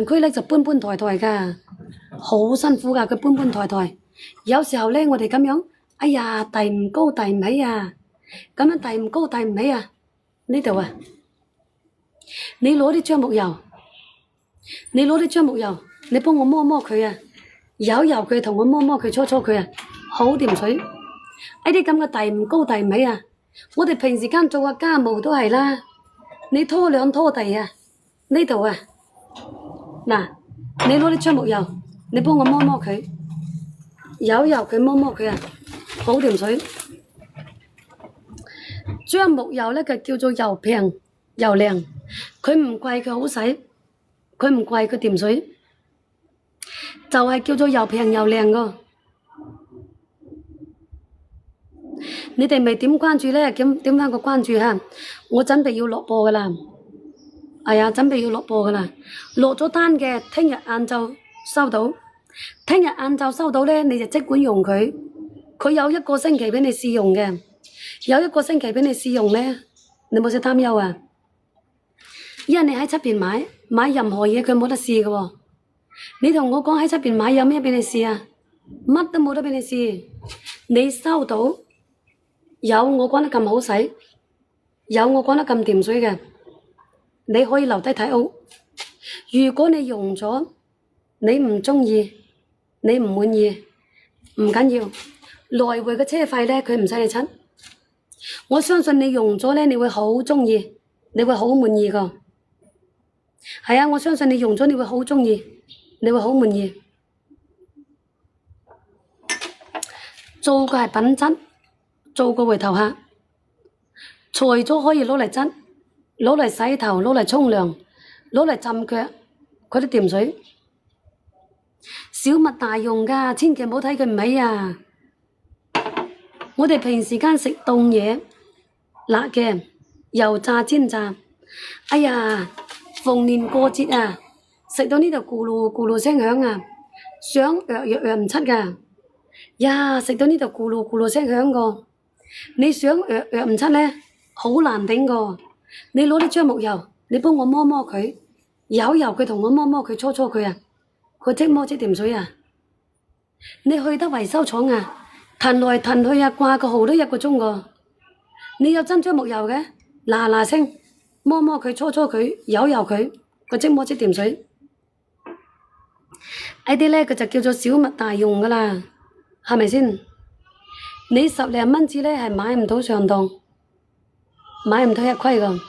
佢咧就搬搬抬抬㗎，好辛苦㗎，佢搬搬抬抬。有時候咧，我哋咁樣，哎呀，遞唔高遞唔起啊，咁樣遞唔高遞唔起啊，呢度啊，你攞啲樟木油，你幫我摸摸佢啊，揉揉佢，同我摸摸佢，搓搓佢啊，好掂水。呢啲咁嘅遞唔高遞唔起啊，我哋平時間做下家務都係啦，你拖兩拖地啊，呢度啊，嗱，你攞啲樟木油，你幫我摸摸佢，揉揉佢，摸摸佢啊，好掂水。樟木油咧，佢叫做又平又靚，佢唔貴，佢好使，佢唔貴，佢掂水，就係叫做又平又靚個。你哋未點關注咧？點翻個關注嚇！我準備要落播噶啦，係啊，準備要落播噶啦。落咗單嘅，聽日晏晝收到。聽日晏晝收到咧，你就即管用佢。佢有1個星期俾你試用嘅，有1個星期俾你試用咧，你冇使擔憂啊！因為你喺出邊買任何嘢，佢冇得試嘅喎。你同我講喺出邊買有咩俾你試啊？乜都冇得俾你試。你收到有我講得咁好使，有我講得咁掂水嘅，你可以留低睇屋。如果你用咗，你唔中意，你唔滿意，唔緊要，來回嘅車費咧，佢唔使你出。我相信你用咗咧，你會好中意，你會好滿意噶。係啊，我相信你用咗，你會好中意，你會好滿意。做嘅係品質，做個回頭客，除咗可以攞嚟執，攞嚟洗頭，攞嚟沖涼，攞嚟浸腳，嗰啲掂水。小麥大用㗎，千祈唔好睇佢唔起啊！我哋平時間食凍嘢，辣嘅，油炸煎炸，哎呀，逢年過節啊，食到呢度咕嚕咕嚕聲響啊，想藥唔出㗎，呀，食到呢度咕嚕咕嚕聲響個，你想藥唔出咧，好難頂個。你攞啲樟木油，你幫我摸摸佢，揉揉佢，同我摸摸佢，搓搓佢啊，佢即摸即掂水啊！你去得維修廠啊，騰來騰去啊，掛個號都1個鐘個。你有真樟木油嘅，嗱嗱聲摸摸佢，搓搓佢，揉揉佢，佢即摸即掂水。呢啲咧，佢就叫做小麥大用噶啦，係咪先？你10零蚊紙咧係買唔到上當，買唔到一虧噶。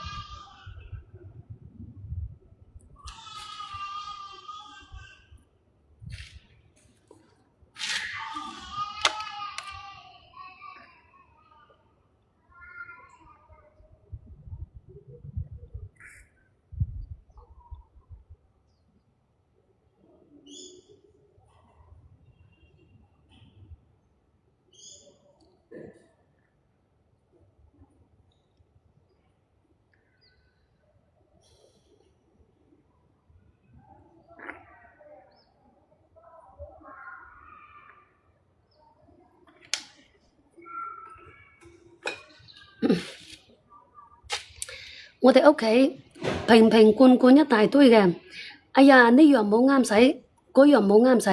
我哋屋企瓶瓶罐罐一大堆嘅，哎呀，呢樣冇啱使，嗰樣冇啱使，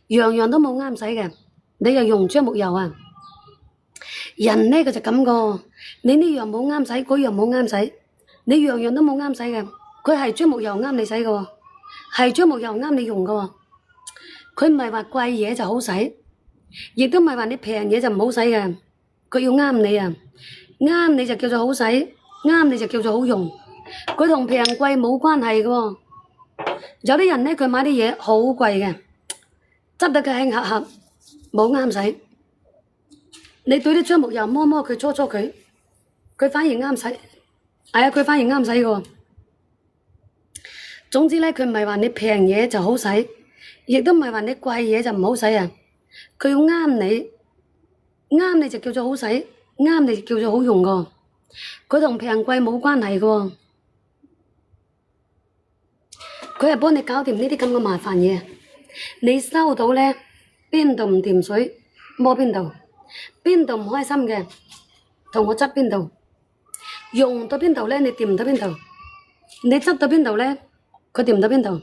樣樣都冇啱使嘅，你又用樟木油啊？人呢佢就咁個，你呢樣冇啱使，嗰樣冇啱使，你樣樣都冇啱使嘅，佢係樟木油啱你使嘅喎，係樟木油啱你用嘅喎，佢唔係話貴嘢就好使，亦都唔係話你平嘢就唔好使嘅，佢要啱你啊，啱你就叫做好使，啱你就叫做好用，佢同平貴冇關係嘅喎。有啲人呢，佢買啲嘢好貴嘅，執得佢輕合合，冇啱使。你對啲樟木油摸摸佢，搓搓佢，佢反而啱使。係啊，佢反而啱使嘅喎。總之呢，佢唔係話你平嘢就好使，亦都唔係話你貴嘢就唔好使啊。佢要啱你，啱你就叫做好使，啱你就叫做好用嘅。佢同平貴冇關係嘅喎。佢係幫你搞掂呢啲咁嘅麻煩嘢。你收到呢，邊度唔掂水，摸邊度。邊度唔開心嘅，同我執邊度，用到邊度咧，你掂到邊度，你執到邊度咧，佢掂到邊度。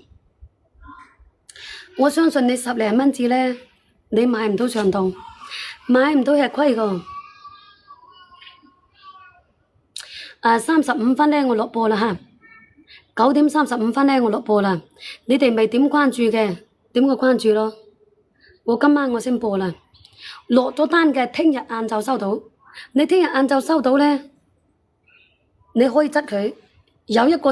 我相信你10零蚊紙呢，你買唔到上當，買唔到吃虧㗎。35分呢，我落播啦嚇，9點35分呢，我落播啦。你哋未點關注嘅，點個關注咯。我今晚我先播啦，落咗單嘅，聽日晏晝收到。你聽日晏晝收到呢，你可以質佢有一個。